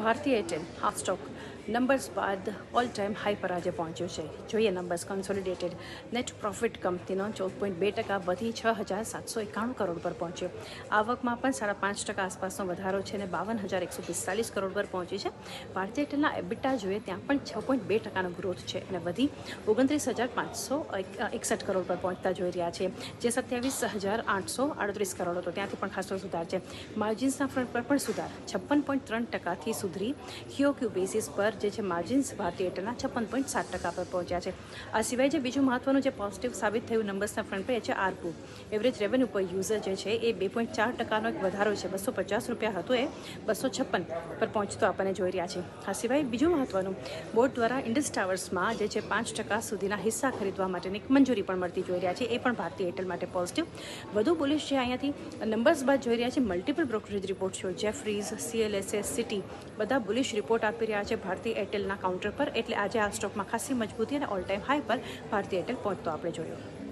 ભારતીય Airtel half stock numbers બાદ all time high પર આજે પહોંચ્યું છે. જોઈએ નંબર્સ. કન્સોલિડેટેડ નેટ પ્રોફિટ કંપનીનો 14.2% વધી 6,791 કરોડ પર પહોંચ્યો. આવકમાં પણ 5.5% આસપાસનો વધારો છે અને 52,145 કરોડ પર પહોંચી છે. ભારતીય એરટેલના એબિટા જોઈએ ત્યાં પણ 6.2%નો ગ્રોથ છે અને વધી 29,561 કરોડ પર પહોંચતા જોઈ રહ્યા છે, જે 27,838 કરોડ હતો ત્યાંથી પણ ખાસો સુધાર છે. માર્જિન્સના ફ્રન્ટ પર પણ સુધાર 56.3%થી સુધરી ક્યુક્યુ બેસિસ પર જે છે માર્જિન્સ ભારતીય એરટેલના 56.7% પર પહોંચ્યા છે. આ સિવાય જે બીજું મહત્વનું જે પોઝિટિવ સાબિત થયું નંબર્સના ફ્રન્ટ પર એ છે આરપુ. એવરેજ રેવન્યુ પર યુઝર જે છે એ 2.4%નો એક વધારો છે. 250 રૂપિયા હતો એ 256 પર પહોંચતો આપણને જોઈ રહ્યા છે. આ સિવાય બીજું મહત્વનું બોર્ડ દ્વારા ઇન્ડસ ટાવર્સમાં જે છે 5% સુધીના હિસ્સા ખરીદવા માટેની એક મંજૂરી પણ મળતી જોઈ રહ્યા છે. એ પણ ભારતીય એરટેલ માટે પોઝિટિવ. વધુ બુલિશ છે અહીંયાથી નંબર્સ બાદ જોઈ રહ્યા છે મલ્ટિપલ બ્રોકરેજ રિપોર્ટ છે. જેફરીઝ, CLSA, સિટી બધા બુલિશ રિપોર્ટ આપી રહ્યા છે ભારતીય એરટેલના કાઉન્ટર પર. એટલે આજે આ સ્ટોકમાં ખાસી મજબૂતી અને ઓલ ટાઈમ હાઈ પર ભારતીય એરટેલ પહોંચતો આપણે જોયો.